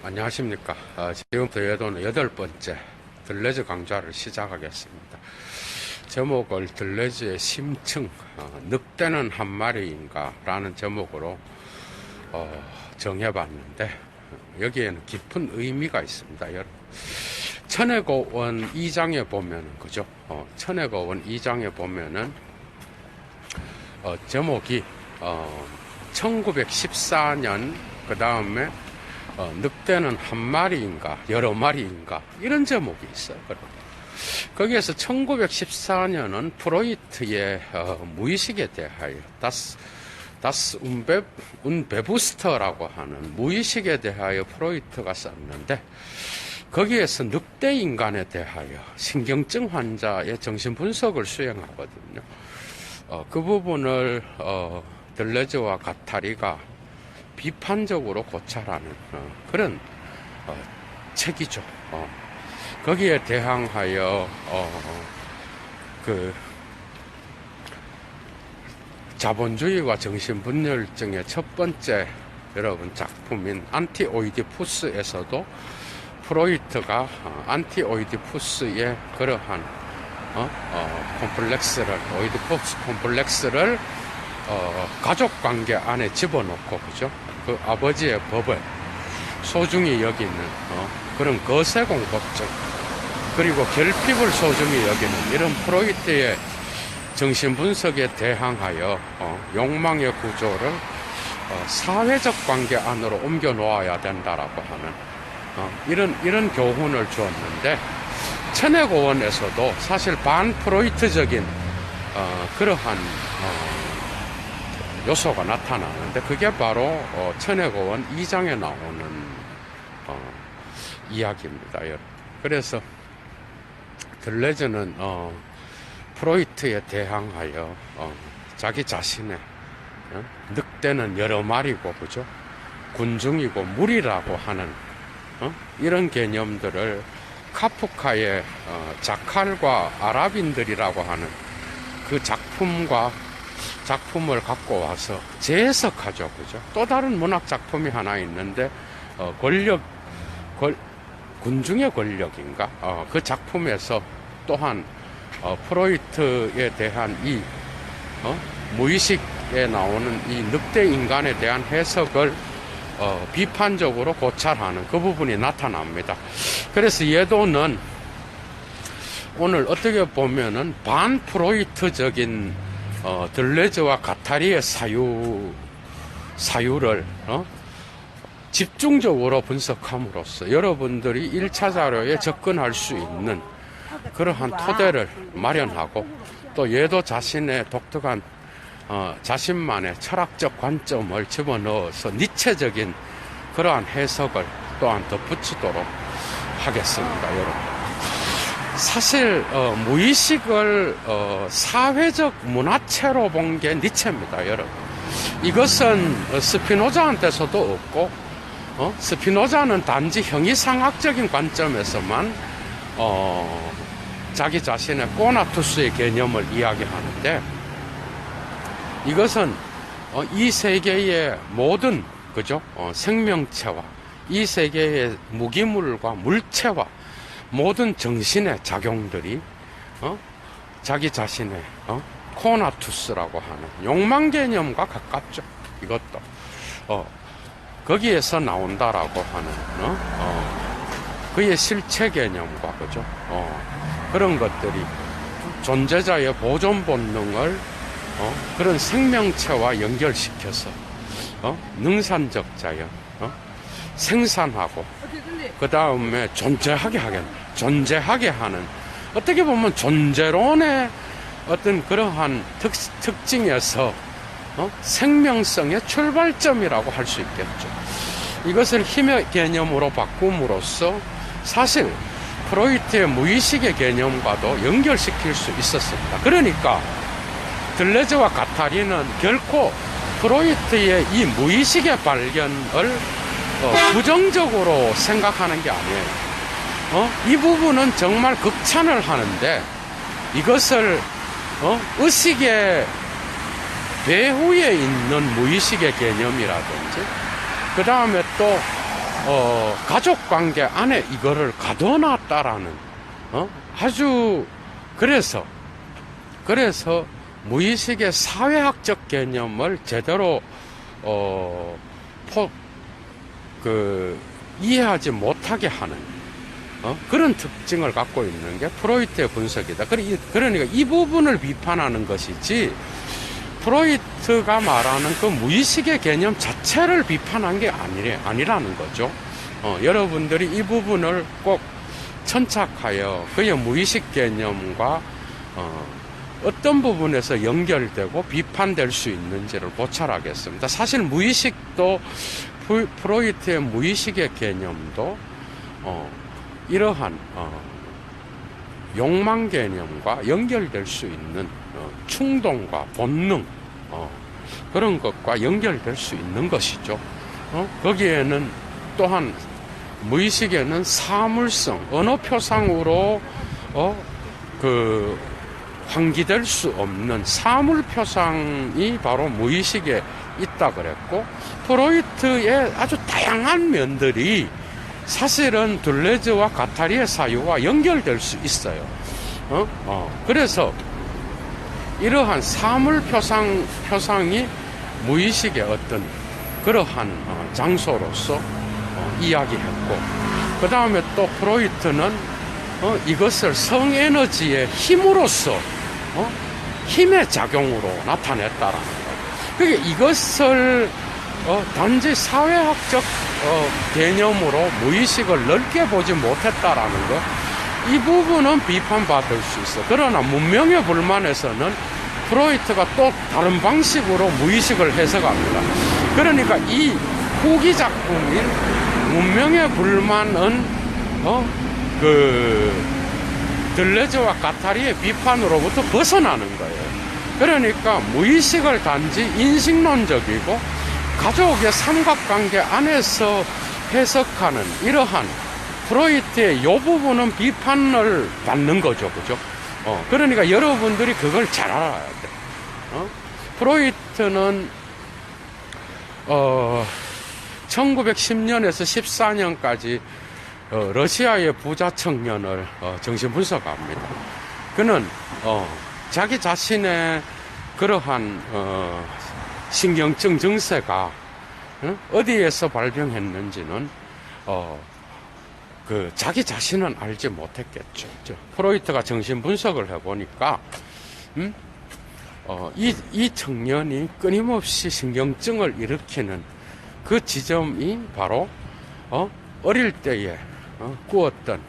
안녕하십니까. 지금부터 여도는 8번째 들레즈 강좌를 시작하겠습니다. 제목을 들레즈의 심층, 늑대는 한 마리인가 라는 제목으로 정해봤는데, 여기에는 깊은 의미가 있습니다. 여러분, 천해고원 2장에 보면은, 그죠? 천해고원 2장에 보면은 제목이 1914년 그 다음에 늑대는 한 마리인가 여러 마리인가 이런 제목이 있어요. 거기에서 1914년은 프로이트의 무의식에 대하여 다스 운베부스터라고 하는 무의식에 대하여 프로이트가 썼는데, 거기에서 늑대 인간에 대하여 신경증 환자의 정신 분석을 수행하거든요. 그 부분을 들레즈와 가타리가 비판적으로 고찰하는 그런 책이죠. 거기에 대항하여 그 자본주의와 정신분열증의 첫 번째 여러분 작품인 안티오이디푸스에서도 프로이트가 안티오이디푸스의 그러한 콤플렉스를, 오이디푸스 콤플렉스를 가족관계 안에 집어넣고, 그죠? 그 아버지의 법을 소중히 여기는 그런 거세공법증, 그리고 결핍을 소중히 여기는 이런 프로이트의 정신분석에 대항하여 욕망의 구조를 사회적 관계 안으로 옮겨 놓아야 된다라고 하는 이런 교훈을 주었는데, 천해고원에서도 사실 반프로이트적인 그러한 요소가 나타나는데, 그게 바로 천해고원 2장에 나오는 이야기입니다. 그래서 들레즈는 프로이트에 대항하여 자기 자신의 늑대는 여러 마리고, 그죠? 군중이고 무리라고 하는 이런 개념들을 카프카의 자칼과 아랍인들이라고 하는 그 작품을 갖고 와서 재해석하죠. 그죠? 또 다른 문학 작품이 하나 있는데, 군중의 권력인가? 그 작품에서 또한 프로이트에 대한 이 무의식에 나오는 이 늑대 인간에 대한 해석을 비판적으로 고찰하는 그 부분이 나타납니다. 그래서 예도는 오늘 어떻게 보면은 반프로이트적인 들레즈와 가타리의 사유를 집중적으로 분석함으로써 여러분들이 1차 자료에 접근할 수 있는 그러한 토대를 마련하고, 또 예도 자신의 독특한 자신만의 철학적 관점을 집어넣어서 니체적인 그러한 해석을 또한 덧붙이도록 하겠습니다. 여러분, 사실 무의식을 사회적 문화체로 본 게 니체입니다. 여러분, 이것은 스피노자한테서도 없고, 스피노자는 단지 형이상학적인 관점에서만 자기 자신의 꼬나투스의 개념을 이야기하는데, 이것은 이 세계의 모든, 그죠? 생명체와 이 세계의 무기물과 물체와 모든 정신의 작용들이 자기 자신의 코나투스라고 하는 욕망 개념과 가깝죠. 이것도 거기에서 나온다라고 하는 그의 실체 개념과, 그죠? 그런 것들이 존재자의 보존 본능을 그런 생명체와 연결시켜서 능산적 자연, 생산하고 그 다음에 존재하게 하는, 어떻게 보면 존재론의 어떤 그러한 특징에서 생명성의 출발점이라고 할 수 있겠죠. 이것을 힘의 개념으로 바꿈으로써 사실 프로이트의 무의식의 개념과도 연결시킬 수 있었습니다. 그러니까 들레즈와 가타리는 결코 프로이트의 이 무의식의 발견을 부정적으로 생각하는 게 아니에요. 이 부분은 정말 극찬을 하는데, 이것을 의식의 배후에 있는 무의식의 개념이라든지, 그 다음에 또 가족 관계 안에 이거를 가둬놨다라는, 아주, 그래서 무의식의 사회학적 개념을 제대로, 이해하지 못하게 하는, 그런 특징을 갖고 있는 게 프로이트의 분석이다. 그러니까 이 부분을 비판하는 것이지, 프로이트가 말하는 그 무의식의 개념 자체를 비판한 게 아니라는 거죠. 여러분들이 이 부분을 꼭 천착하여 그의 무의식 개념과 어떤 부분에서 연결되고 비판될 수 있는지를 고찰하겠습니다. 사실 무의식도 프로이트의 무의식의 개념도 이러한 욕망 개념과 연결될 수 있는 충동과 본능, 그런 것과 연결될 수 있는 것이죠. 거기에는 또한 무의식에는 사물성, 언어표상으로 환기될 수 없는 사물표상이 바로 무의식에 있다 그랬고, 프로이트의 아주 다양한 면들이 사실은 둘레즈와 가타리의 사유와 연결될 수 있어요. 그래서 이러한 사물 표상이 무의식의 어떤 그러한 장소로서 이야기했고, 그 다음에 또 프로이트는 이것을 성에너지의 힘으로서 힘의 작용으로 나타냈다라는 거예요. 그러니까 이것을 단지 사회학적 개념으로 무의식을 넓게 보지 못했다라는 것, 이 부분은 비판받을 수 있어. 그러나 문명의 불만에서는 프로이트가 또 다른 방식으로 무의식을 해석합니다. 그러니까 이 후기 작품인 문명의 불만은 들레즈와 가타리의 비판으로부터 벗어나는 거예요. 그러니까 무의식을 단지 인식론적이고 가족의 삼각관계 안에서 해석하는 이러한 프로이트의 이 부분은 비판을 받는 거죠. 그죠? 그러니까 여러분들이 그걸 잘 알아야 돼. 프로이트는 1910년에서 14년까지 러시아의 부자 청년을 정신분석합니다. 그는 자기 자신의 그러한 신경증 증세가 어디에서 발병했는지는 자기 자신은 알지 못했겠죠. 프로이트가 정신분석을 해보니까 이 청년이 끊임없이 신경증을 일으키는 그 지점이 바로 어릴 때에 꾸었던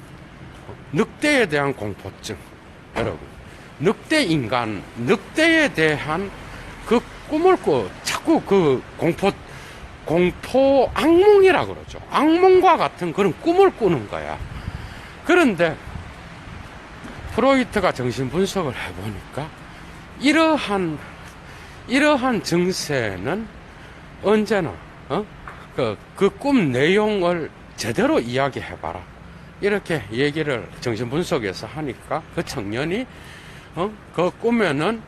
늑대에 대한 공포증. 여러분, 늑대에 대한 그 꿈을 자꾸 그 공포 악몽이라 그러죠. 악몽과 같은 그런 꿈을 꾸는 거야. 그런데 프로이트가 정신분석을 해보니까 이러한 증세는 언제나 그 꿈 내용을 제대로 이야기해봐라, 이렇게 얘기를 정신분석에서 하니까 그 청년이 그 꿈에는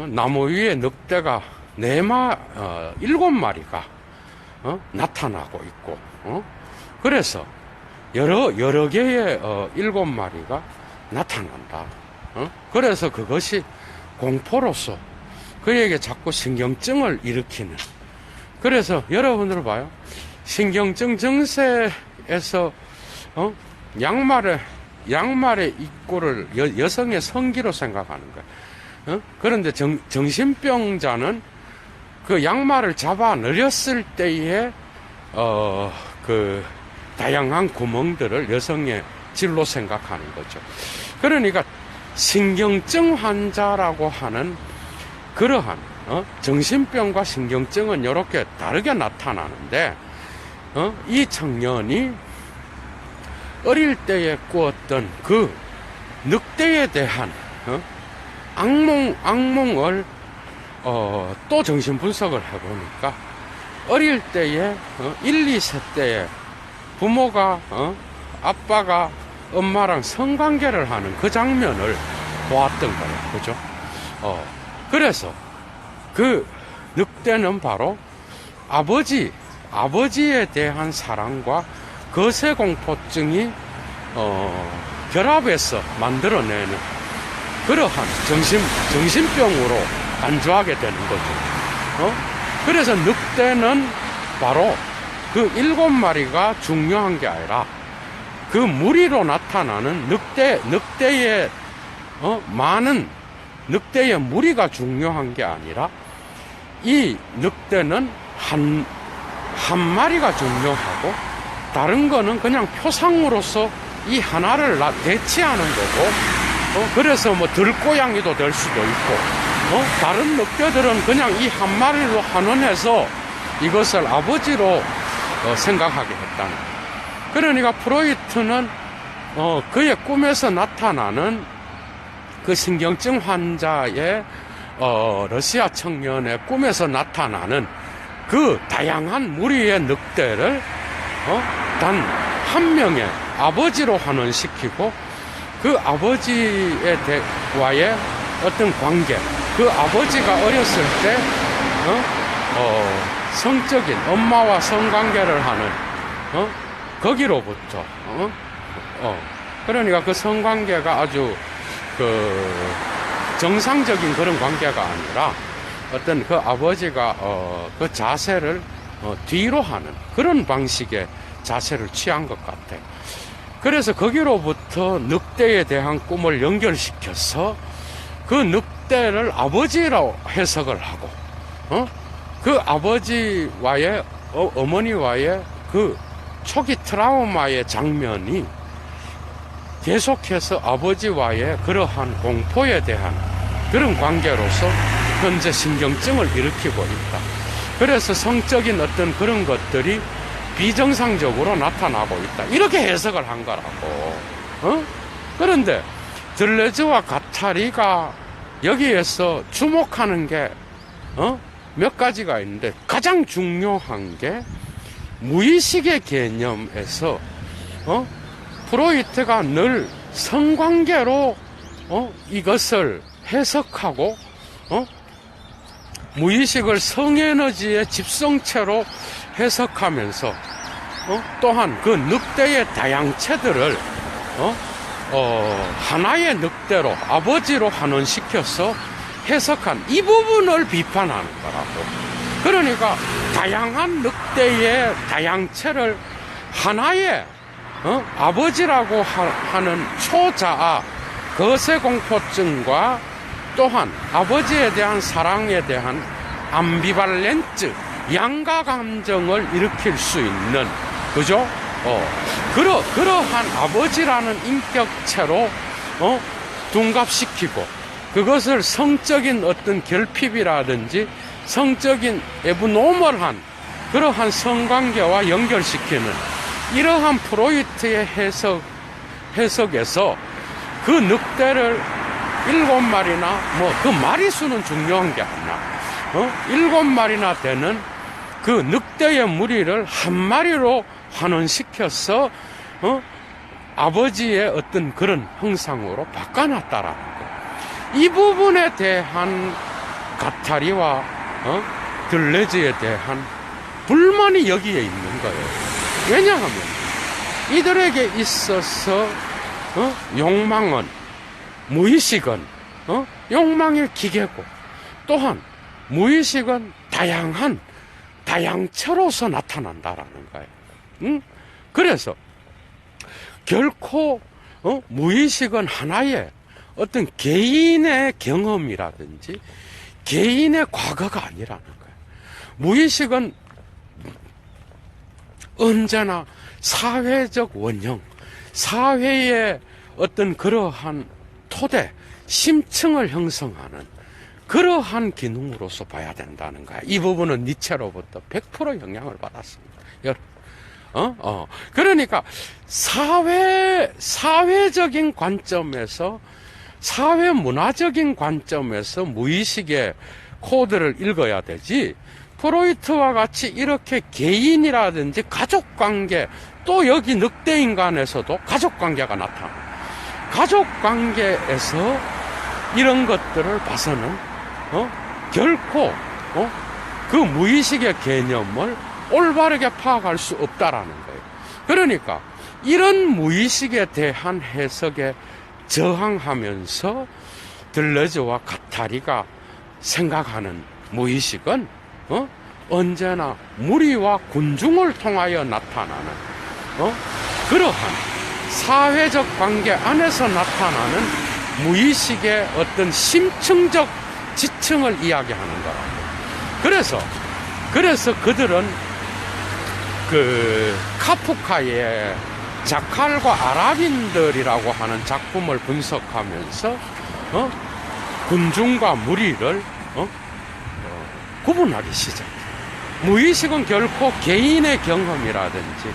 나무 위에 늑대가 7마리가 나타나고 있고, 그래서 여러 개의 7마리가 나타난다. 그래서 그것이 공포로서 그에게 자꾸 신경증을 일으키는. 그래서 여러분들 봐요. 신경증 증세에서 양말의 입구를 여성의 성기로 생각하는 거예요. 그런데 정신병자는 그 양말을 잡아 늘렸을 때에 그 다양한 구멍들을 여성의 질로 생각하는 거죠. 그러니까 신경증 환자라고 하는 그러한 정신병과 신경증은 이렇게 다르게 나타나는데, 이 청년이 어릴 때에 꾸었던 그 늑대에 대한 악몽을 또 정신분석을 해보니까 어릴 때에 1, 2세 때에 부모가 아빠가 엄마랑 성관계를 하는 그 장면을 보았던 거예요. 그죠? 그래서 그 늑대는 바로 아버지, 아버지에 대한 사랑과 거세공포증이 결합해서 만들어내는 그러한 정신병으로 간주하게 되는 거죠. 그래서 늑대는 바로 그 7마리가 중요한 게 아니라 그 무리로 나타나는 늑대의 많은 늑대의 무리가 중요한 게 아니라 이 늑대는 한 마리가 중요하고 다른 거는 그냥 표상으로서 이 하나를 대치하는 거고 그래서 뭐 들고양이도 될 수도 있고 다른 늑대들은 그냥 이 한 마리로 환원해서 이것을 아버지로 생각하게 했다는 거예요. 그러니까 프로이트는 그의 꿈에서 나타나는 그 신경증 환자의 러시아 청년의 꿈에서 나타나는 그 다양한 무리의 늑대를 단 한 명의 아버지로 환원시키고 그 아버지와의 어떤 관계, 그 아버지가 어렸을 때 성적인 엄마와 성관계를 하는 거기로부터 그러니까 그 성관계가 아주 그 정상적인 그런 관계가 아니라 어떤 그 아버지가 그 자세를 뒤로 하는 그런 방식의 자세를 취한 것 같아요. 그래서 거기로부터 늑대에 대한 꿈을 연결시켜서 그 늑대를 아버지라고 해석을 하고 그 아버지와의 어머니와의 그 초기 트라우마의 장면이 계속해서 아버지와의 그러한 공포에 대한 그런 관계로서 현재 신경증을 일으키고 있다. 그래서 성적인 어떤 그런 것들이 비정상적으로 나타나고 있다. 이렇게 해석을 한 거라고. 그런데 들레즈와 가타리가 여기에서 주목하는 게 몇 가지가 있는데 가장 중요한 게 무의식의 개념에서 프로이트가 늘 성관계로 이것을 해석하고 무의식을 성에너지의 집성체로 해석하면서 또한 그 늑대의 다양체들을 하나의 늑대로 아버지로 환원시켜서 해석한 이 부분을 비판하는 거라고. 그러니까 다양한 늑대의 다양체를 하나의 아버지라고 하는 초자아 거세공포증과 또한 아버지에 대한 사랑에 대한 암비발렌트 양가 감정을 일으킬 수 있는 그죠? 그러한 아버지라는 인격체로 둔갑시키고 그것을 성적인 어떤 결핍이라든지 성적인 에브노멀한 그러한 성관계와 연결시키는 이러한 프로이트의 해석에서 그 늑대를 7마리나 그 마리수는 중요한 게 아니라 7마리나 되는 그 늑대의 무리를 한 마리로 환원시켜서 아버지의 어떤 그런 형상으로 바꿔놨다라는 거. 이 부분에 대한 가타리와 들레즈에 대한 불만이 여기에 있는 거예요. 왜냐하면 이들에게 있어서 욕망은 무의식은 욕망의 기계고 또한 무의식은 다양한 다양체로서 나타난다라는 거예요. 그래서 결코 무의식은 하나의 어떤 개인의 경험이라든지 개인의 과거가 아니라는 거예요. 무의식은 언제나 사회적 원형, 사회의 어떤 그러한 토대, 심층을 형성하는 그러한 기능으로서 봐야 된다는 거야. 이 부분은 니체로부터 100% 영향을 받았습니다. 그러니까 사회적인 관점에서 사회 문화적인 관점에서 무의식의 코드를 읽어야 되지 프로이트와 같이 이렇게 개인이라든지 가족관계 또 여기 늑대인간에서도 가족관계가 나타납니다. 가족관계에서 이런 것들을 봐서는 결코 그 무의식의 개념을 올바르게 파악할 수 없다라는 거예요. 그러니까 이런 무의식에 대한 해석에 저항하면서 들러즈와 가타리가 생각하는 무의식은 언제나 무리와 군중을 통하여 나타나는 그러한 사회적 관계 안에서 나타나는 무의식의 어떤 심층적 지층을 이야기하는 거라고. 그래서 그들은 그 카프카의 자칼과 아랍인들이라고 하는 작품을 분석하면서 군중과 무리를 구분하기 시작해요. 무의식은 결코 개인의 경험이라든지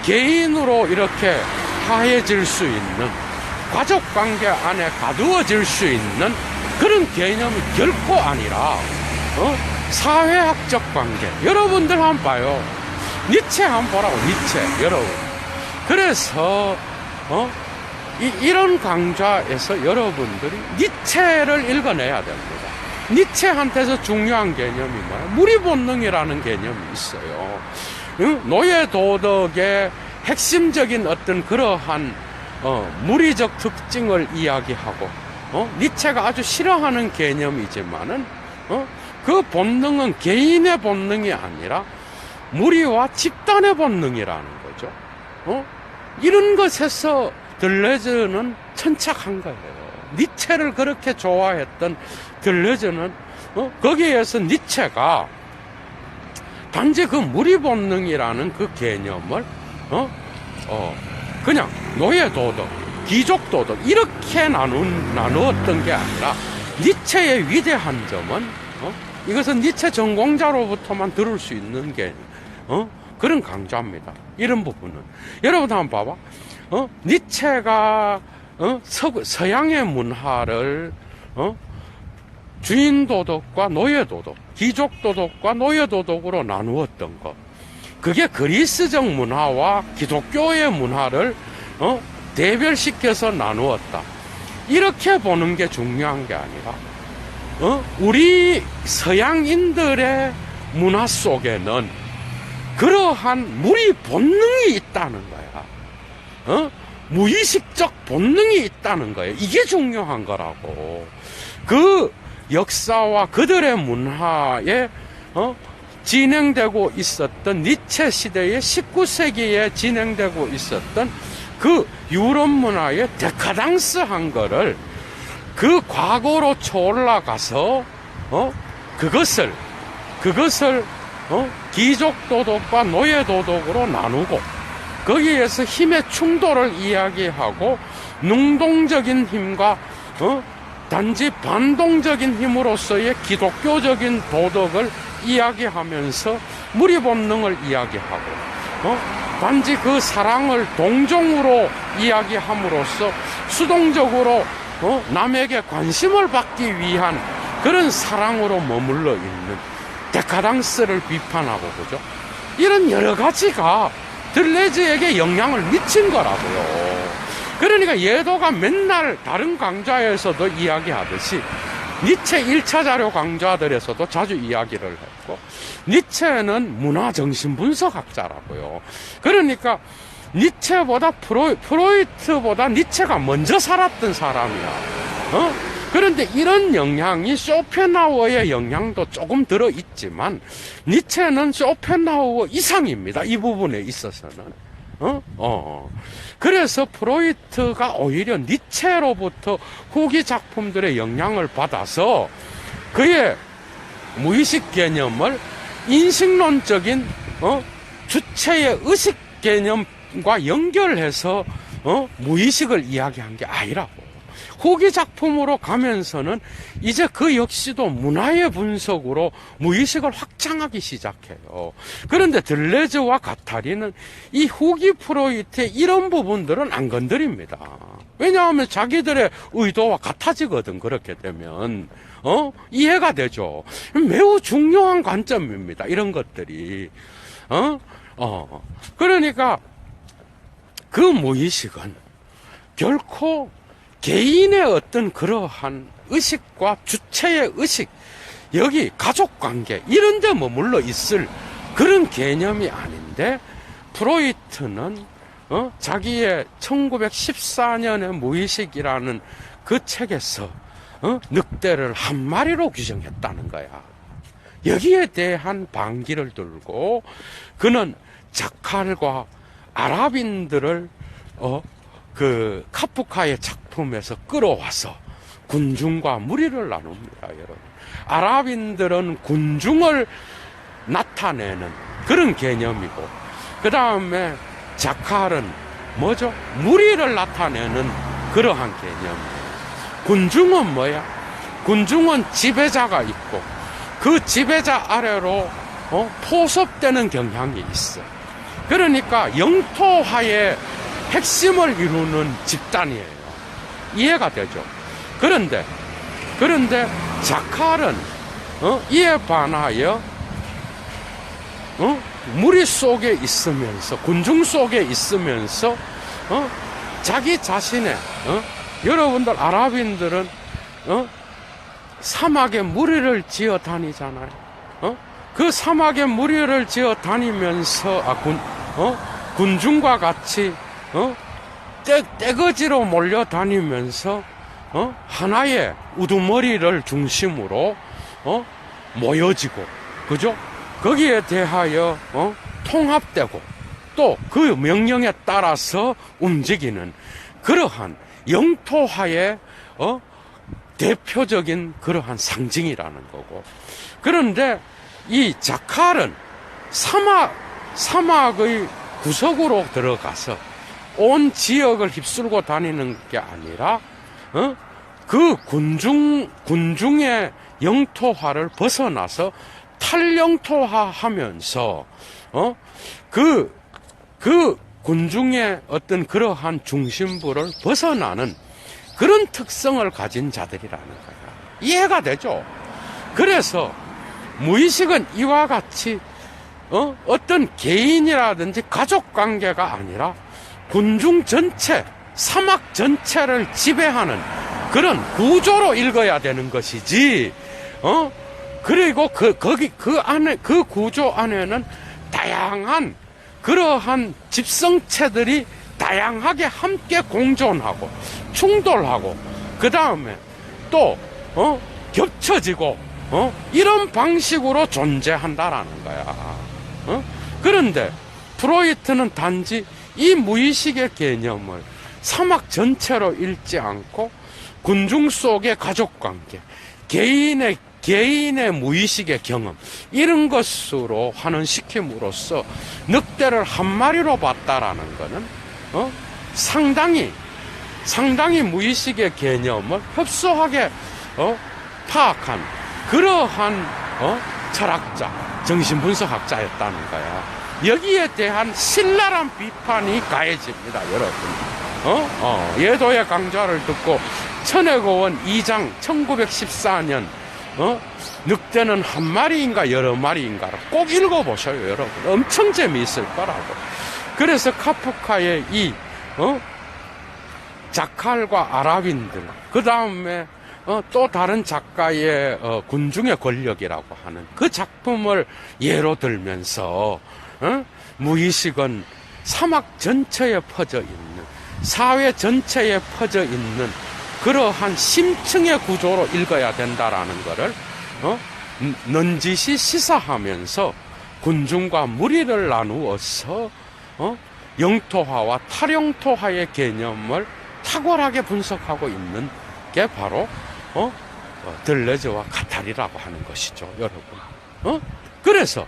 개인으로 이렇게 하해질 수 있는 가족관계 안에 가두어질 수 있는 그런 개념이 결코 아니라 사회학적 관계. 여러분들 한번 봐요. 니체 한번 보라고. 니체 여러분. 그래서 이런 강좌에서 여러분들이 니체를 읽어내야 됩니다. 니체한테서 중요한 개념이 뭐예요? 무리본능이라는 개념이 있어요. 노예도덕의 핵심적인 어떤 그러한 무리적 특징을 이야기하고 니체가 아주 싫어하는 개념이지만은 그 본능은 개인의 본능이 아니라 무리와 집단의 본능이라는 거죠. 이런 것에서 들레즈는 천착한 거예요. 니체를 그렇게 좋아했던 들레즈는 거기에서 니체가 단지 그 무리 본능이라는 그 개념을 그냥 노예도덕, 귀족도덕 이렇게 나누었던 게 아니라 니체의 위대한 점은 이것은 니체 전공자로부터만 들을 수 있는 게 그런 강좌입니다. 이런 부분은 여러분 한번 봐봐. 니체가 서양의 문화를 주인도덕과 노예도덕, 귀족도덕과 노예도덕으로 나누었던 것, 그게 그리스적 문화와 기독교의 문화를 대별시켜서 나누었다. 이렇게 보는 게 중요한 게 아니라 우리 서양인들의 문화 속에는 그러한 무리 본능이 있다는 거야. 무의식적 본능이 있다는 거예요. 이게 중요한 거라고. 그 역사와 그들의 문화에 진행되고 있었던 니체 시대의 19세기에 진행되고 있었던 그 유럽 문화의 데카당스한 거를 그 과거로 초올라가서 그것을 귀족도덕과 노예도덕으로 나누고 거기에서 힘의 충돌을 이야기하고 능동적인 힘과 단지 반동적인 힘으로서의 기독교적인 도덕을 이야기하면서 무리 본능을 이야기하고 단지 그 사랑을 동정으로 이야기함으로써 수동적으로 남에게 관심을 받기 위한 그런 사랑으로 머물러 있는 데카당스를 비판하고 그죠? 이런 여러 가지가 들레즈에게 영향을 미친 거라고요. 그러니까 예도가 맨날 다른 강좌에서도 이야기하듯이 니체 1차 자료 강좌들에서도 자주 이야기를 했고 니체는 문화정신분석학자라고요. 그러니까 니체보다 프로이트보다 니체가 먼저 살았던 사람이야. 그런데 이런 영향이 쇼펜하우어의 영향도 조금 들어있지만 니체는 쇼펜하우어 이상입니다. 이 부분에 있어서는. 그래서 프로이트가 오히려 니체로부터 후기 작품들의 영향을 받아서 그의 무의식 개념을 인식론적인 주체의 의식 개념과 연결해서 무의식을 이야기한 게 아니라고. 후기 작품으로 가면서는 이제 그 역시도 문화의 분석으로 무의식을 확장하기 시작해요. 그런데 들레즈와 가타리는 이 후기 프로이트의 이런 부분들은 안 건드립니다. 왜냐하면 자기들의 의도와 같아지거든. 그렇게 되면 이해가 되죠. 매우 중요한 관점입니다. 이런 것들이 그러니까 그 무의식은 결코 개인의 어떤 그러한 의식과 주체의 의식, 여기 가족관계 이런 데 머물러 있을 그런 개념이 아닌데 프로이트는 자기의 1914년의 무의식이라는 그 책에서 늑대를 한 마리로 규정했다는 거야. 여기에 대한 반기를 들고 그는 자칼과 아랍인들을 그 카프카의 작품에서 끌어와서 군중과 무리를 나눕니다, 여러분. 아랍인들은 군중을 나타내는 그런 개념이고, 그 다음에 자칼은 뭐죠? 무리를 나타내는 그러한 개념이에요. 군중은 뭐야? 군중은 지배자가 있고 그 지배자 아래로 포섭되는 경향이 있어. 그러니까 영토화의 핵심을 이루는 집단이에요. 이해가 되죠? 그런데 자칼은 이에 반하여 무리 속에 있으면서, 군중 속에 있으면서 자기 자신의 여러분들 아랍인들은 사막에 무리를 지어 다니잖아요. 그 사막에 무리를 지어 다니면서 군중과 같이 떼거지로 몰려다니면서 하나의 우두머리를 중심으로 모여지고, 그죠? 거기에 대하여 통합되고 또 그 명령에 따라서 움직이는 그러한 영토화의 대표적인 그러한 상징이라는 거고. 그런데 이 자칼은 사막의 구석으로 들어가서 온 지역을 휩쓸고 다니는 게 아니라 그 군중의 영토화를 벗어나서 탈영토화하면서 그 군중의 어떤 그러한 중심부를 벗어나는 그런 특성을 가진 자들이라는 거야. 이해가 되죠? 그래서 무의식은 이와 같이 어떤 개인이라든지 가족 관계가 아니라 군중 전체, 사막 전체를 지배하는 그런 구조로 읽어야 되는 것이지. 그리고 그 안에, 그 구조 안에는 다양한 그러한 집성체들이 다양하게 함께 공존하고 충돌하고 그 다음에 또 겹쳐지고 이런 방식으로 존재한다라는 거야. 그런데 프로이트는 단지 이 무의식의 개념을 사막 전체로 읽지 않고 군중 속의 가족관계, 개인의 무의식의 경험, 이런 것으로 환원시킴으로써 늑대를 한 마리로 봤다라는 것은 상당히 무의식의 개념을 협소하게 파악한 그러한 철학자, 정신분석학자였다는 거야. 여기에 대한 신랄한 비판이 가해집니다, 여러분. 예도의 강좌를 듣고 천해고원 2장 1914년 늑대는 한 마리인가 여러 마리인가를 꼭 읽어보셔요, 여러분. 엄청 재미있을 거라고. 그래서 카프카의 이 자칼과 아랍인들, 그 다음에 또 다른 작가의 군중의 권력이라고 하는 그 작품을 예로 들면서 무의식은 사막 전체에 퍼져 있는, 사회 전체에 퍼져 있는 그러한 심층의 구조로 읽어야 된다라는 것을 넌지시 시사하면서 군중과 무리를 나누어서 영토화와 탈영토화의 개념을 탁월하게 분석하고 있는 게 바로 들레즈와 카탈이라고 하는 것이죠, 여러분. 그래서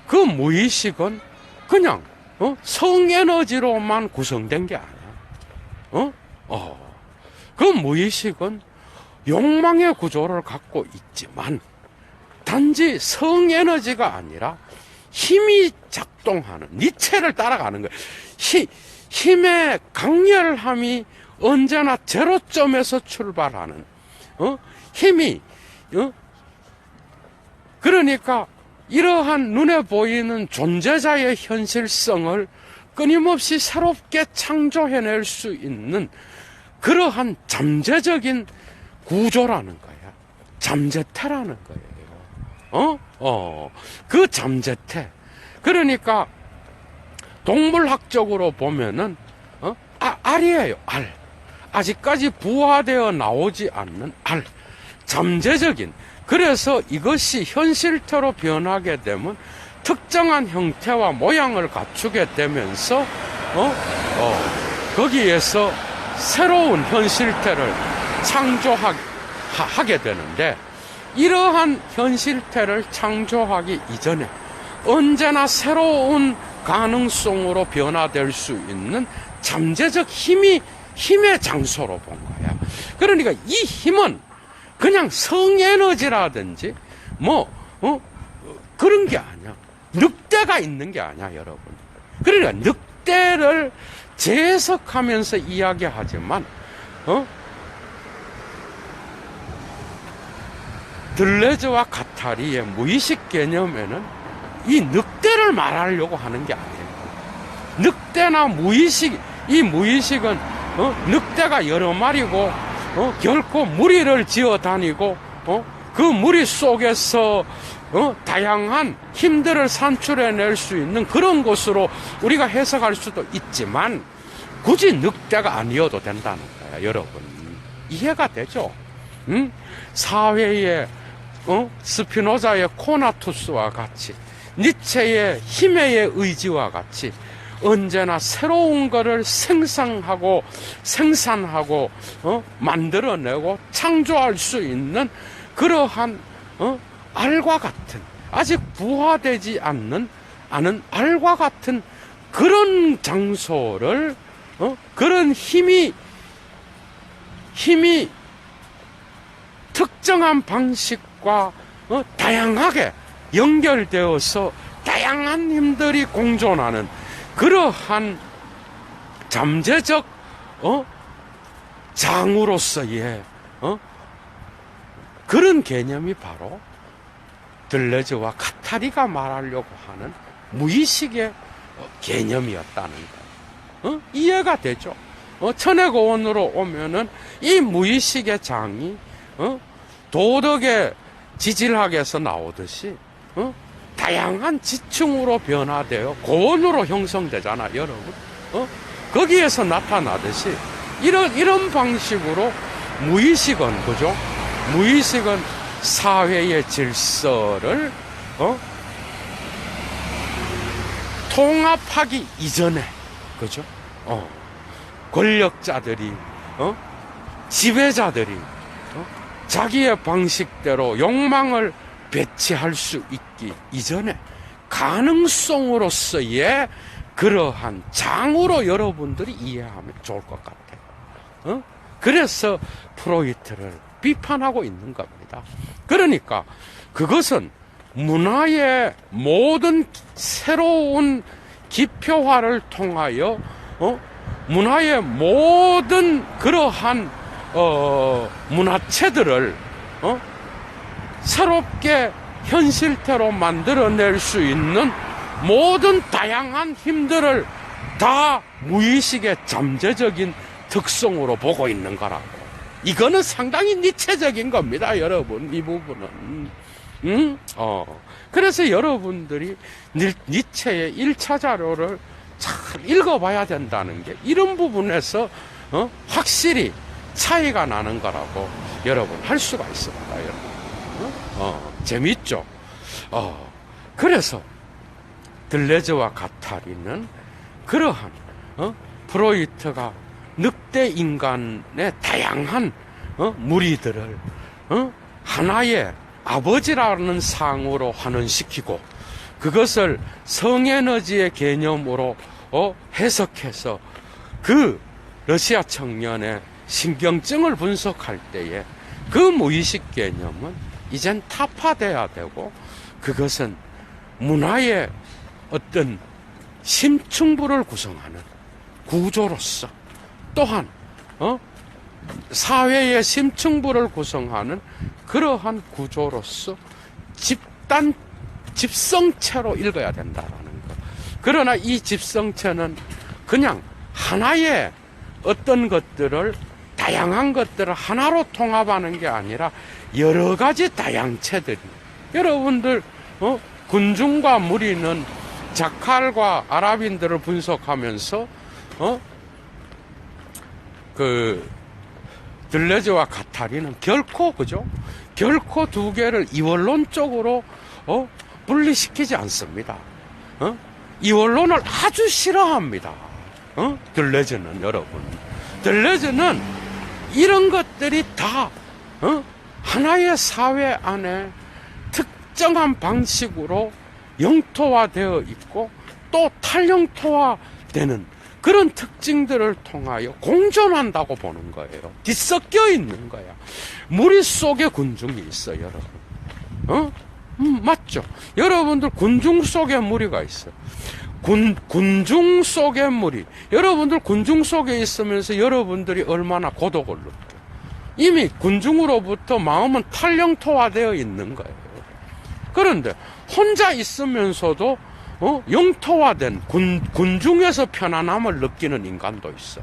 그 무의식은 그냥 성에너지로만 구성된 게 아니야. 그 무의식은 욕망의 구조를 갖고 있지만 단지 성에너지가 아니라 힘이 작동하는, 니체를 따라가는 거예요. 힘의 강렬함이 언제나 제로점에서 출발하는 힘이 그러니까 이러한 눈에 보이는 존재자의 현실성을 끊임없이 새롭게 창조해낼 수 있는 그러한 잠재적인 구조라는 거야. 잠재태라는 거예요. 그 잠재태. 그러니까 동물학적으로 보면은 알이에요. 알. 아직까지 부화되어 나오지 않는 알. 잠재적인. 그래서 이것이 현실태로 변하게 되면 특정한 형태와 모양을 갖추게 되면서 거기에서 새로운 현실태를 창조하게 되는데, 이러한 현실태를 창조하기 이전에 언제나 새로운 가능성으로 변화될 수 있는 잠재적 힘의 장소로 본 거야. 그러니까 이 힘은 그냥 성에너지라든지 그런 게 아니야. 늑대가 있는 게 아니야, 여러분. 그러니까 늑대를 재해석하면서 이야기하지만 들레즈와 가타리의 무의식 개념에는 이 늑대를 말하려고 하는 게 아니에요. 늑대나 무의식, 이 무의식은 늑대가 여러 마리고 결코 무리를 지어 다니고 그 무리 속에서 다양한 힘들을 산출해낼 수 있는 그런 것으로 우리가 해석할 수도 있지만, 굳이 늑대가 아니어도 된다는 거야, 여러분. 이해가 되죠? 사회의 스피노자의 코나투스와 같이, 니체의 힘의 의지와 같이 언제나 새로운 것을 생산하고 만들어내고 창조할 수 있는 그러한 알과 같은, 아직 부화되지 않은 알과 같은 그런 장소를 그런 힘이 특정한 방식과 다양하게 연결되어서 다양한 힘들이 공존하는 그러한 잠재적 장으로서의 그런 개념이 바로 들레즈와 카타리가 말하려고 하는 무의식의 개념이었다는 거예요. 이해가 되죠? 천혜고원으로 오면은 이 무의식의 장이 도덕의 지질학에서 나오듯이 다양한 지층으로 변화되어 고원으로 형성되잖아, 여러분. 거기에서 나타나듯이 이런 방식으로 무의식은, 그죠? 무의식은 사회의 질서를 통합하기 이전에, 그죠? 권력자들이 지배자들이 자기의 방식대로 욕망을 배치할 수 있기 이전에 가능성으로서의 그러한 장으로 여러분들이 이해하면 좋을 것 같아요. 그래서 프로이트를 비판하고 있는 겁니다. 그러니까 그것은 문화의 모든 새로운 기표화를 통하여 문화의 모든 그러한 문화체들을 새롭게 현실태로 만들어낼 수 있는 모든 다양한 힘들을 다 무의식의 잠재적인 특성으로 보고 있는 거라고. 이거는 상당히 니체적인 겁니다, 여러분. 이 부분은. 그래서 여러분들이 니체의 1차 자료를 잘 읽어봐야 된다는 게 이런 부분에서 확실히 차이가 나는 거라고 여러분 할 수가 있습니다, 여러분. 재밌죠? 그래서 들레즈와 가타리는 그러한 프로이트가 늑대 인간의 다양한 무리들을 하나의 아버지라는 상으로 환원시키고 그것을 성에너지의 개념으로 해석해서 그 러시아 청년의 신경증을 분석할 때에 그 무의식 개념은 이젠 타파돼야 되고, 그것은 문화의 어떤 심층부를 구성하는 구조로서, 또한 사회의 심층부를 구성하는 그러한 구조로서 집성체로 읽어야 된다라는 것. 그러나 이 집성체는 그냥 하나의 어떤 것들을, 다양한 것들을 하나로 통합하는 게 아니라 여러 가지 다양체들이 여러분들 군중과 무리는 자칼과 아랍인들을 분석하면서 들레즈와 가타리는 결코 그죠? 결코 두 개를 이원론적으로 분리시키지 않습니다. 이원론을 아주 싫어합니다. 들레즈는 여러분. 들레즈는 이런 것들이 다 하나의 사회 안에 특정한 방식으로 영토화되어 있고 또 탈영토화되는 그런 특징들을 통하여 공존한다고 보는 거예요. 뒤섞여 있는 거야. 무리 속에 군중이 있어, 여러분. 맞죠? 여러분들 군중 속에 무리가 있어. 군중 속에 무리. 여러분들 군중 속에 있으면서 여러분들이 얼마나 고독을 느껴. 이미 군중으로부터 마음은 탈영토화되어 있는 거예요. 그런데 혼자 있으면서도 영토화된 군중에서 편안함을 느끼는 인간도 있어.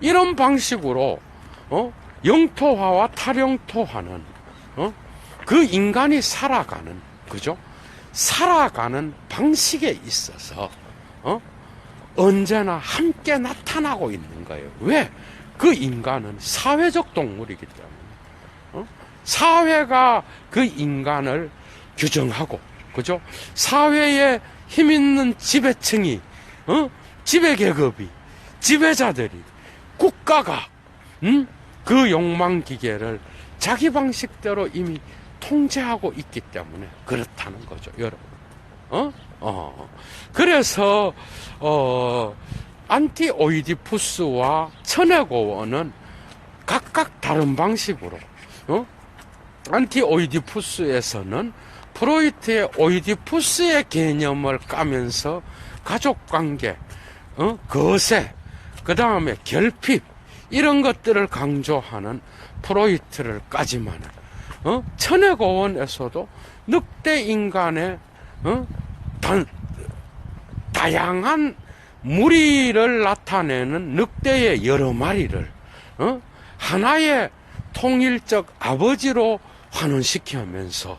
이런 방식으로 영토화와 탈영토화는 그 인간이 살아가는 그죠? 살아가는 방식에 있어서 언제나 함께 나타나고 있는 거예요. 왜? 그 인간은 사회적 동물이기 때문에 사회가 그 인간을 규정하고 그죠? 사회에 힘 있는 지배층이, 지배계급이, 지배자들이, 국가가, 그 욕망기계를 자기 방식대로 이미 통제하고 있기 때문에 그렇다는 거죠, 여러분. 그래서, 안티오이디푸스와 천해고원은 각각 다른 방식으로, 안티오이디푸스에서는 프로이트의 오이디푸스의 개념을 까면서 가족관계, 거세, 그 다음에 결핍 이런 것들을 강조하는 프로이트를 까지만은 천해고원에서도 늑대 인간의 다양한 무리를 나타내는 늑대의 여러 마리를 하나의 통일적 아버지로 환원시키면서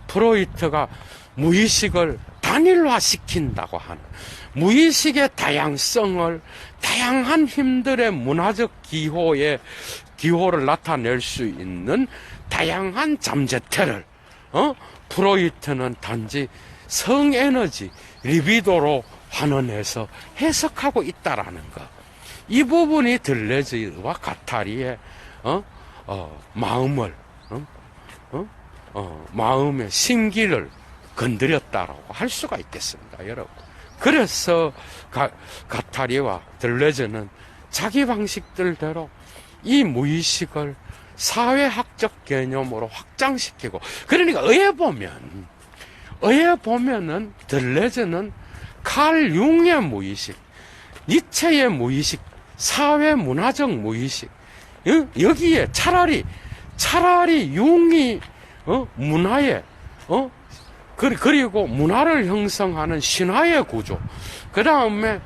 프로이트가 무의식을 단일화시킨다고 하는 무의식의 다양성을 다양한 힘들의 문화적 기호를 나타낼 수 있는 다양한 잠재태를 프로이트는 단지 성에너지 리비도로 환원해서 해석하고 있다라는 것. 이 부분이 들레즈와 가타리의 마음을 마음의 신기를 건드렸다라고 할 수가 있겠습니다, 여러분. 그래서 가타리와 들레즈는 자기 방식들대로 이 무의식을 사회학적 개념으로 확장시키고, 그러니까 의해 보면은 들레즈는 칼 융의 무의식, 니체의 무의식, 사회 문화적 무의식, 여기에 차라리 융이 문화의 그리고 문화를 형성하는 신화의 구조, 그 다음에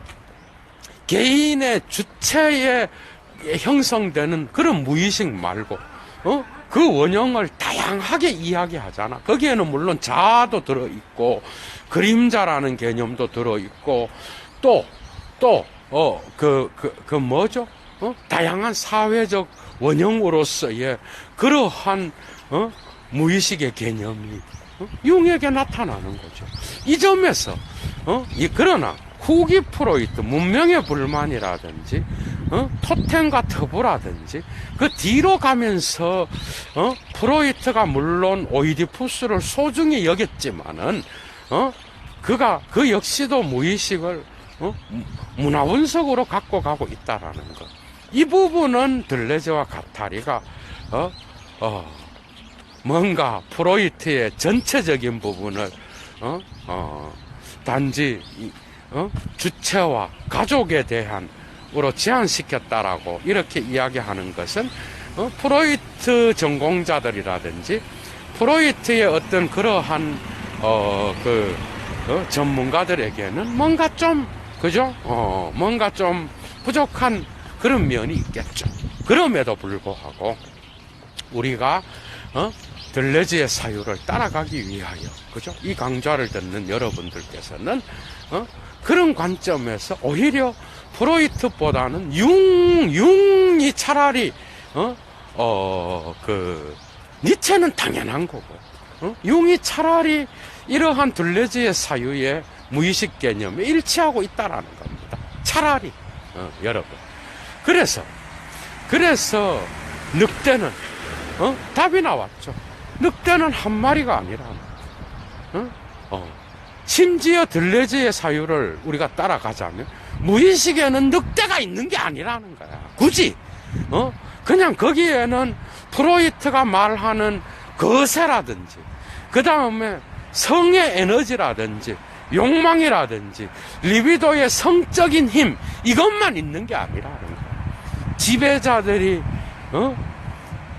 개인의 주체에 형성되는 그런 무의식 말고 그 원형을 다양하게 이야기하잖아. 거기에는 물론 자아도 들어있고 그림자라는 개념도 들어있고 뭐죠? 다양한 사회적 원형으로서의 그러한 무의식의 개념이 융에게 나타나는 거죠. 이 점에서 그러나 후기 프로이트 문명의 불만이라든지 토템과 터부라든지 그 뒤로 가면서 프로이트가 물론 오이디푸스를 소중히 여겼지만은 그 역시도 무의식을 문화분석으로 갖고 가고 있다라는 것. 이 부분은 들레즈와 가타리가 뭔가 프로이트의 전체적인 부분을 단지 주체와 가족에 대한으로 제한시켰다라고 이렇게 이야기하는 것은 프로이트 전공자들이라든지 프로이트의 어떤 그러한 전문가들에게는 뭔가 좀 그죠? 뭔가 좀 부족한 그런 면이 있겠죠. 그럼에도 불구하고 우리가 들레즈의 사유를 따라가기 위하여, 그죠? 이 강좌를 듣는 여러분들께서는, 그런 관점에서 오히려 프로이트보다는 융이 차라리, 니체는 당연한 거고, 융이 차라리 이러한 들레즈의 사유의 무의식 개념에 일치하고 있다라는 겁니다. 차라리, 여러분. 그래서 늑대는, 답이 나왔죠. 늑대는 한 마리가 아니라는 거죠. 심지어 들레즈의 사유를 우리가 따라가자면, 무의식에는 늑대가 있는 게 아니라는 거야. 굳이, 그냥 거기에는 프로이트가 말하는 거세라든지, 그 다음에 성의 에너지라든지, 욕망이라든지, 리비도의 성적인 힘, 이것만 있는 게 아니라는 거야. 지배자들이,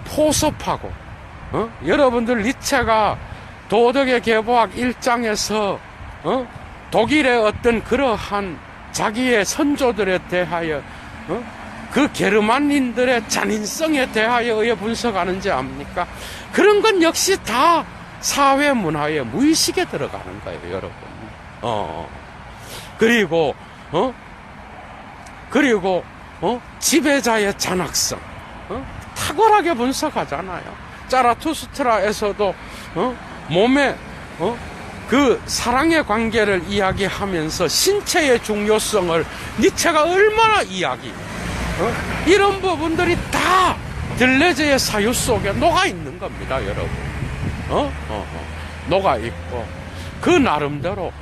포섭하고, 여러분들 니체가 도덕의 계보학 1장에서, 독일의 어떤 그러한 자기의 선조들에 대하여, 그 게르만인들의 잔인성에 대하여 분석하는지 압니까? 그런 건 역시 다 사회 문화의 무의식에 들어가는 거예요, 여러분. 그리고 지배자의 잔악성, 탁월하게 분석하잖아요. 자라투스트라에서도, 몸에, 그 사랑의 관계를 이야기하면서 신체의 중요성을 니체가 얼마나 이런 부분들이 다 들레즈의 사유 속에 녹아 있는 겁니다, 여러분. 녹아 있고, 그 나름대로,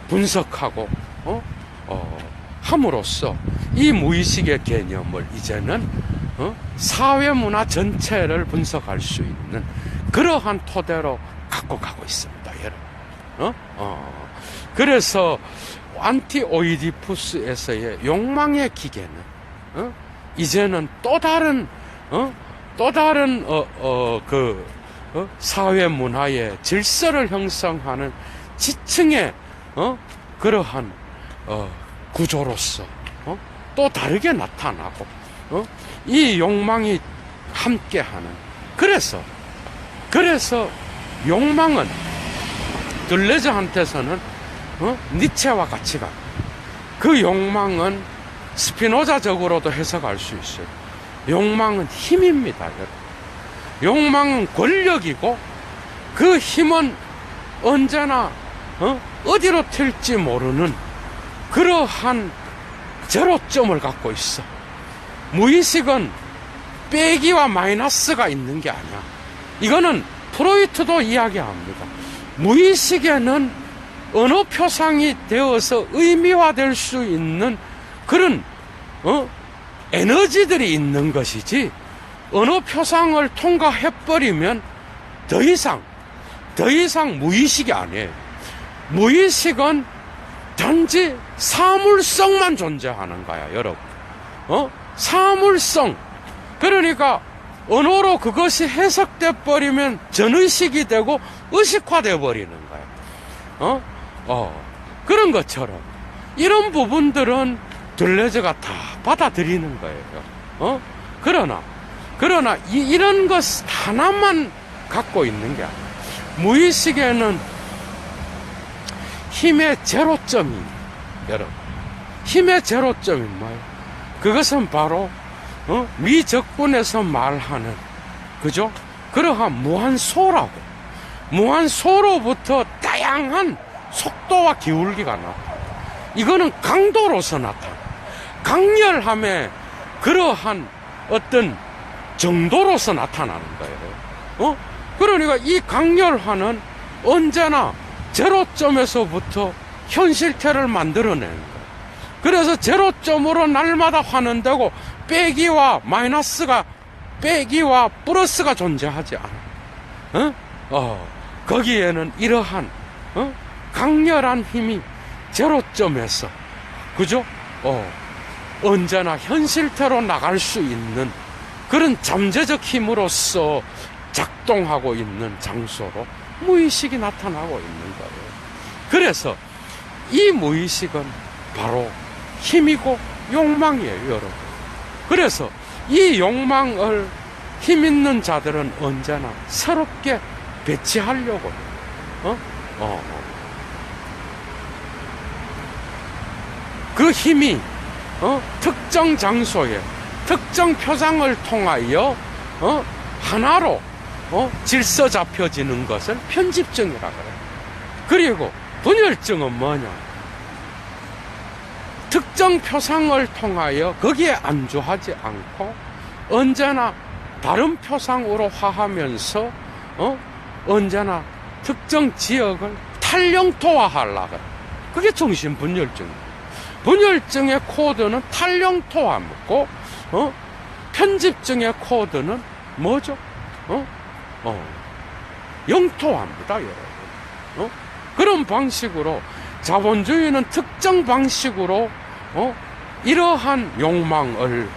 분석하고, 함으로써 이 무의식의 개념을 이제는, 사회 문화 전체를 분석할 수 있는 그러한 토대로 갖고 가고 있습니다, 여러분. 그래서 안티오이디푸스에서의 욕망의 기계는, 이제는 또 다른 사회 문화의 질서를 형성하는 지층의, 그러한, 구조로서, 또 다르게 나타나고, 이 욕망이 함께하는. 그래서 욕망은, 들레즈한테서는, 니체와 같이 가. 그 욕망은 스피노자적으로도 해석할 수 있어요. 욕망은 힘입니다, 여러분. 욕망은 권력이고, 그 힘은 언제나, 어디로 튈지 모르는 그러한 제로점을 갖고 있어. 무의식은 빼기와 마이너스가 있는 게 아니야. 이거는 프로이트도 이야기합니다. 무의식에는 언어 표상이 되어서 의미화될 수 있는 그런 에너지들이 있는 것이지, 언어 표상을 통과해버리면 더 이상 무의식이 아니에요. 무의식은 단지 사물성만 존재하는 거야, 여러분. 사물성. 그러니까 언어로 그것이 해석돼 버리면 전의식이 되고 의식화돼 버리는 거야. 그런 것처럼 이런 부분들은 들레즈가 다 받아들이는 거예요. 그러나 이런 것 하나만 갖고 있는 게 아니에요. 무의식에는 힘의 제로점이, 여러분, 힘의 제로점이 뭐예요? 그것은 바로 미적분에서 말하는, 그죠? 그러한 무한소라고, 무한소로부터 다양한 속도와 기울기가 나타나. 이거는 강도로서 나타나. 강렬함의 그러한 어떤 정도로서 나타나는 거예요. 그러니까 이 강렬함은 언제나 제로점에서부터 현실태를 만들어내는 거예요. 그래서 제로점으로 날마다 환원되고, 빼기와 플러스가 존재하지 않아. 거기에는 이러한, 강렬한 힘이 제로점에서, 그죠? 언제나 현실태로 나갈 수 있는 그런 잠재적 힘으로서 작동하고 있는 장소로 무의식이 나타나고 있는 거예요. 그래서 이 무의식은 바로 힘이고 욕망이에요, 여러분. 그래서 이 욕망을 힘 있는 자들은 언제나 새롭게 배치하려고 그 힘이 특정 장소에 특정 표상을 통하여 하나로 질서 잡혀지는 것을 편집증이라 그래요. 그리고 분열증은 뭐냐? 특정 표상을 통하여 거기에 안주하지 않고 언제나 다른 표상으로 화하면서 언제나 특정 지역을 탈령토화하려고 그래요. 그게 정신분열증이에요. 분열증의 코드는 탈령토화고 편집증의 코드는 뭐죠? 영토화입니다, 여러분. 그런 방식으로 자본주의는 특정 방식으로 이러한 욕망을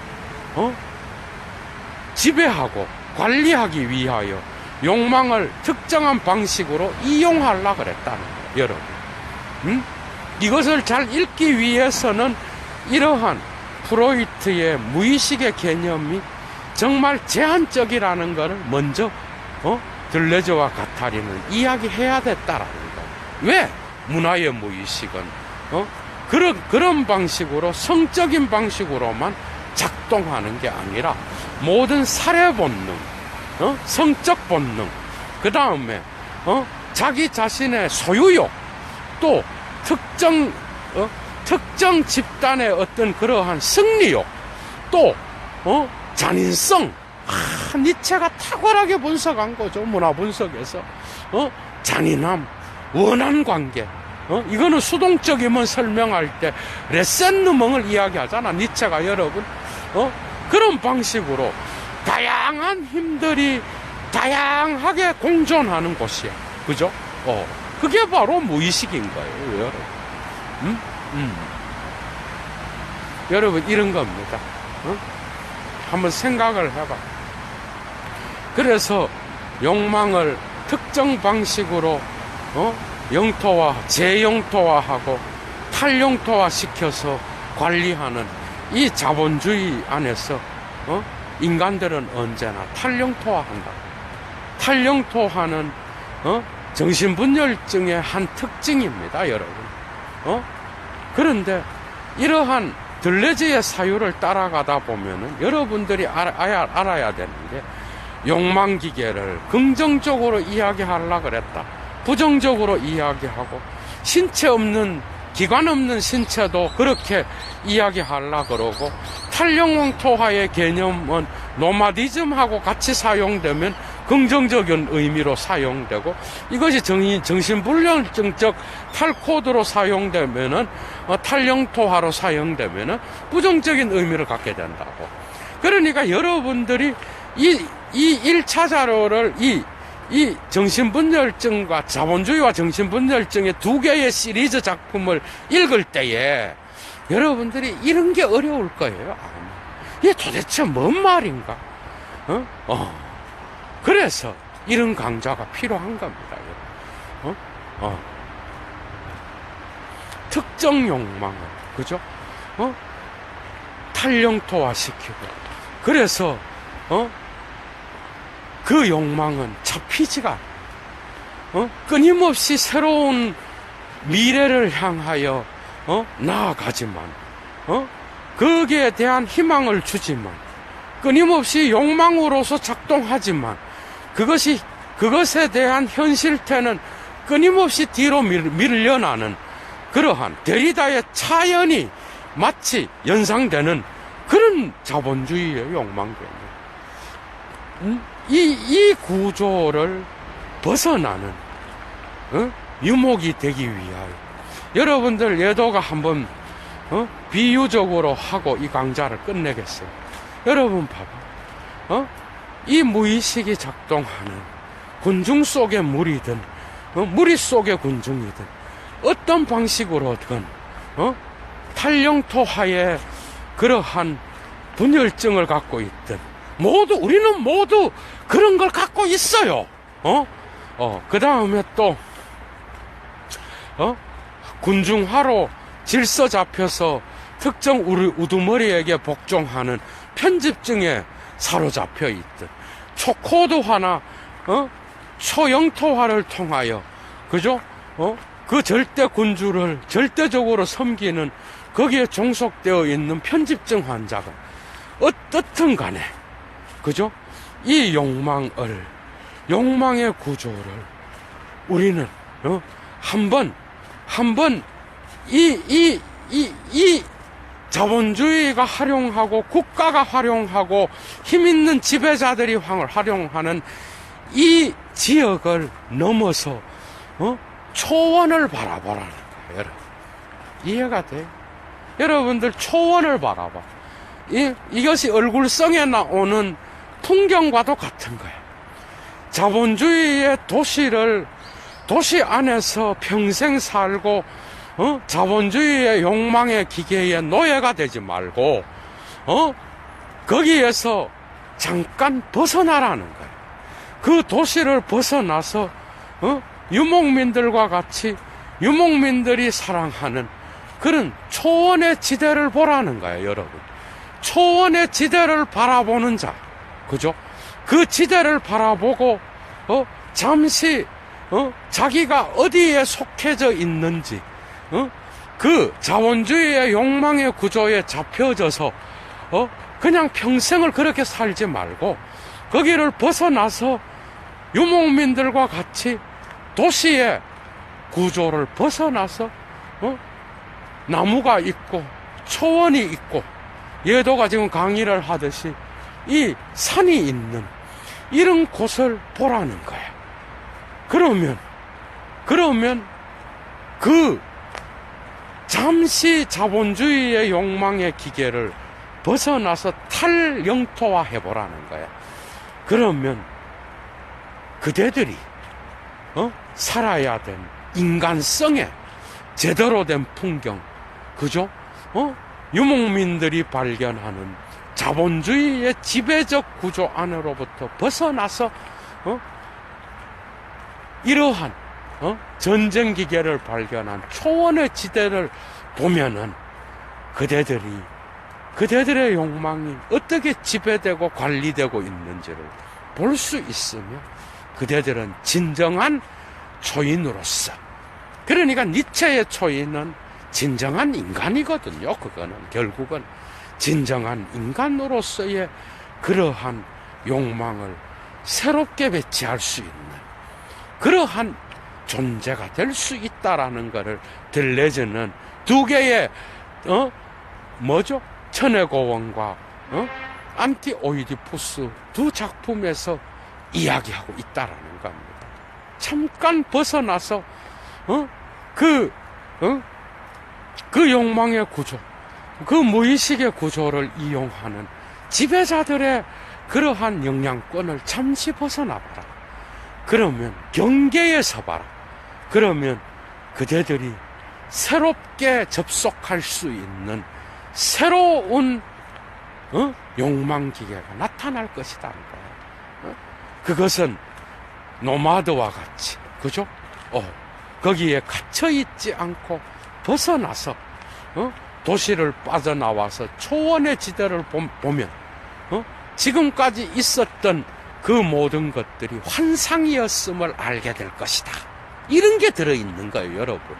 지배하고 관리하기 위하여 욕망을 특정한 방식으로 이용하려고 그랬다는 거예요, 여러분. 이것을 잘 읽기 위해서는 이러한 프로이트의 무의식의 개념이 정말 제한적이라는 것을 먼저 들레즈와 가타리는 이야기해야 됐다라는 거예요. 왜? 문화의 무의식은 그런 방식으로 성적인 방식으로만 작동하는 게 아니라 모든 살해 본능, 성적 본능, 그 다음에 자기 자신의 소유욕, 또 특정 집단의 어떤 그러한 승리욕, 또 잔인성, 니체가 탁월하게 분석한 거죠. 문화 분석에서 잔인함, 원한 관계, 이거는 수동적이면 설명할 때 레센느멍을 이야기하잖아, 니체가. 여러분, 그런 방식으로 다양한 힘들이 다양하게 공존하는 곳이야, 그죠? 그게 바로 무의식인 거예요, 여러분. 여러분, 이런 겁니다. 한번 생각을 해봐. 그래서 욕망을 특정 방식으로 영토화, 재영토화하고 탈영토화 시켜서 관리하는 이 자본주의 안에서 인간들은 언제나 탈영토화한다. 탈영토화는 정신분열증의 한 특징입니다, 여러분. 그런데 이러한 들레즈의 사유를 따라가다 보면은 여러분들이 알아야 되는 게 욕망기계를 긍정적으로 이야기하려고 그랬다, 부정적으로 이야기하고 신체 없는, 기관 없는 신체도 그렇게 이야기하려고 그러고, 탈영토화의 개념은 노마디즘하고 같이 사용되면 긍정적인 의미로 사용되고, 이것이 정신불량증적 탈코드로 사용되면은 탈영토화로 사용되면은 부정적인 의미를 갖게 된다고. 그러니까 여러분들이 이 1차 자료를 이 정신분열증과 자본주의와 정신분열증의 두 개의 시리즈 작품을 읽을 때에 여러분들이 이런 게 어려울 거예요. 이게 도대체 뭔 말인가? 그래서 이런 강좌가 필요한 겁니다. 특정 욕망을, 그죠? 탈영토화시키고, 그래서 그 욕망은 잡히지가 않아. 끊임없이 새로운 미래를 향하여 나아가지만, 거기에 대한 희망을 주지만, 끊임없이 욕망으로서 작동하지만, 그것에 대한 현실태는 끊임없이 뒤로 밀려나는 그러한 데리다의 차연이 마치 연상되는 그런 자본주의의 욕망 개념. 이 구조를 벗어나는 유목이 되기 위하여 여러분들 예도가 한번 비유적으로 하고 이 강좌를 끝내겠어요. 여러분 봐봐. 이 무의식이 작동하는 군중 속의 무리든 무리 속의 군중이든 어떤 방식으로든 탈영토화의 그러한 분열증을 갖고 있든 우리는 모두 그런 걸 갖고 있어요. 그 다음에 또 군중화로 질서 잡혀서 특정 우두머리에게 복종하는 편집증에 사로잡혀 있든 초코드화나 초영토화를 통하여 그죠? 그 절대 군주를 절대적으로 섬기는 거기에 종속되어 있는 편집증 환자가 어떻든 간에 그죠? 이 욕망의 구조를 우리는 한번 이 자본주의가 활용하고 국가가 활용하고 힘있는 지배자들이 활용하는 이 지역을 넘어서 초원을 바라보라는 거예요, 여러분. 이해가 돼요? 여러분들 초원을 바라봐. 이것이 얼굴성에 나오는 풍경과도 같은 거예요. 자본주의의 도시 안에서 평생 살고 자본주의의 욕망의 기계의 노예가 되지 말고 거기에서 잠깐 벗어나라는 거예요. 그 도시를 벗어나서 유목민들과 같이 유목민들이 사랑하는 그런 초원의 지대를 보라는 거예요, 여러분. 초원의 지대를 바라보는 자, 그죠? 그 지대를 바라보고 잠시 자기가 어디에 속해져 있는지 그 자본주의의 욕망의 구조에 잡혀져서 그냥 평생을 그렇게 살지 말고 거기를 벗어나서 유목민들과 같이 도시의 구조를 벗어나서 나무가 있고 초원이 있고 예도가 지금 강의를 하듯이 이 산이 있는 이런 곳을 보라는 거예요. 그러면 그 잠시 자본주의의 욕망의 기계를 벗어나서 탈영토화 해보라는 거야. 그러면 그대들이 살아야 된 인간성의 제대로 된 풍경, 그죠? 유목민들이 발견하는 자본주의의 지배적 구조 안으로부터 벗어나서 이러한 전쟁 기계를 발견한 초원의 지대를 보면은 그대들의 욕망이 어떻게 지배되고 관리되고 있는지를 볼 수 있으며 그대들은 진정한 초인으로서, 그러니까 니체의 초인은 진정한 인간이거든요. 그거는 결국은 진정한 인간으로서의 그러한 욕망을 새롭게 배치할 수 있는 그러한 존재가 될 수 있다라는 것을 들려주는 두 개의 천의 고원과 안티오이디푸스 두 작품에서 이야기하고 있다라는 겁니다. 잠깐 벗어나서 그 욕망의 구조, 그 무의식의 구조를 이용하는 지배자들의 그러한 영향권을 잠시 벗어나봐라. 그러면 경계에 서봐라. 그러면 그대들이 새롭게 접속할 수 있는 새로운 욕망기계가 나타날 것이다. 그것은 노마드와 같이, 그죠? 거기에 갇혀있지 않고 벗어나서 도시를 빠져나와서 초원의 지대를 보면 지금까지 있었던 그 모든 것들이 환상이었음을 알게 될 것이다. 이런 게 들어있는 거예요, 여러분.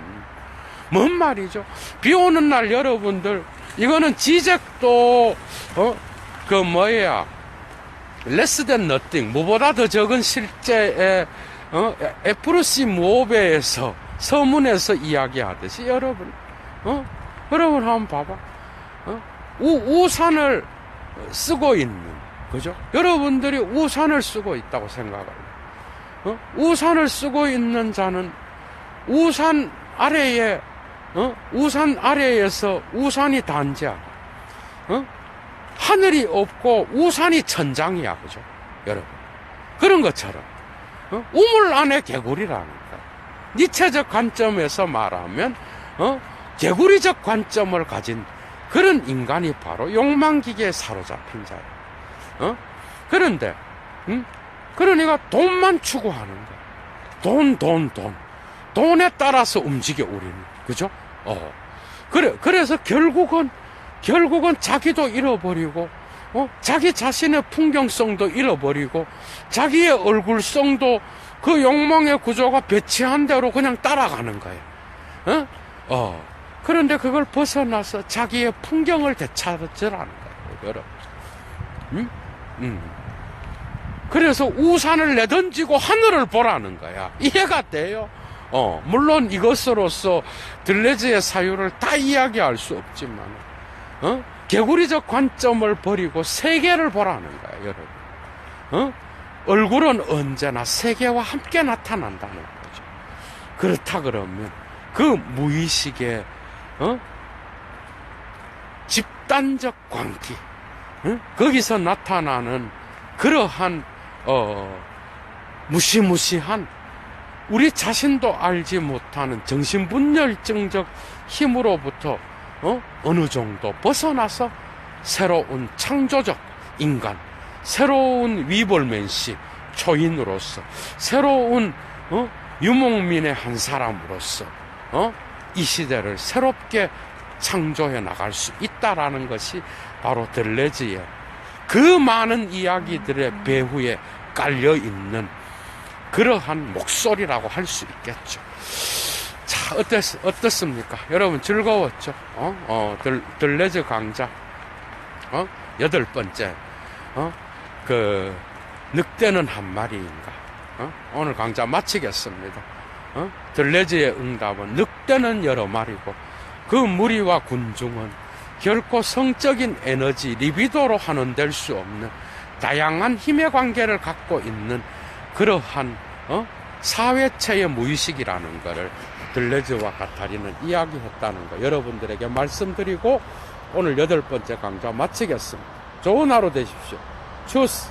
뭔 말이죠? 비 오는 날 여러분들, 이거는 지적도 less than nothing, 무보다 더 적은 실제의 에프루시 무오베에서 서문에서 이야기하듯이 여러분 한번 봐봐. 우산을 쓰고 있는, 그죠? 여러분들이 우산을 쓰고 있다고 생각합니다. 우산을 쓰고 있는 자는 우산 아래에서 우산이 단지하고, 하늘이 없고 우산이 천장이야, 그죠? 여러분. 그런 것처럼, 우물 안에 개구리라는 거야. 니체적 관점에서 말하면, 개구리적 관점을 가진 그런 인간이 바로 욕망기계에 사로잡힌 자예요. 그런데, 그러니까 돈만 추구하는 거야. 돈에 따라서 움직여, 우리는. 그죠? 그래서 결국은 자기도 잃어버리고, 자기 자신의 풍경성도 잃어버리고 자기의 얼굴성도 그 욕망의 구조가 배치한 대로 그냥 따라가는 거예요. 그런데 그걸 벗어나서 자기의 풍경을 되찾으라는 거예요, 여러분. 그래서 우산을 내던지고 하늘을 보라는 거야. 이해가 돼요? 물론 이것으로서 들레즈의 사유를 다 이야기할 수 없지만, 개구리적 관점을 버리고 세계를 보라는 거야, 여러분. 얼굴은 언제나 세계와 함께 나타난다는 거죠. 그렇다 그러면 그 무의식의 집단적 광기, 거기서 나타나는 그러한 무시무시한 우리 자신도 알지 못하는 정신분열증적 힘으로부터 어느 정도 벗어나서 새로운 창조적 인간, 새로운 위벌맨시 초인으로서, 새로운 유목민의 한 사람으로서 이 시대를 새롭게 창조해 나갈 수 있다라는 것이 바로 들레즈의 그 많은 이야기들의 배후에 깔려 있는 그러한 목소리라고 할 수 있겠죠. 자, 어떻습니까? 여러분 즐거웠죠? 들레즈 강좌 8번째 그 늑대는 한 마리인가? 오늘 강좌 마치겠습니다. 들레즈의 응답은 늑대는 여러 마리고 그 무리와 군중은 결코 성적인 에너지, 리비도로 한원될 수 없는 다양한 힘의 관계를 갖고 있는 그러한 사회체의 무의식이라는 것을 들레즈와 가타리는 이야기했다는 거 여러분들에게 말씀드리고 오늘 8번째 강좌 마치겠습니다. 좋은 하루 되십시오. 추스.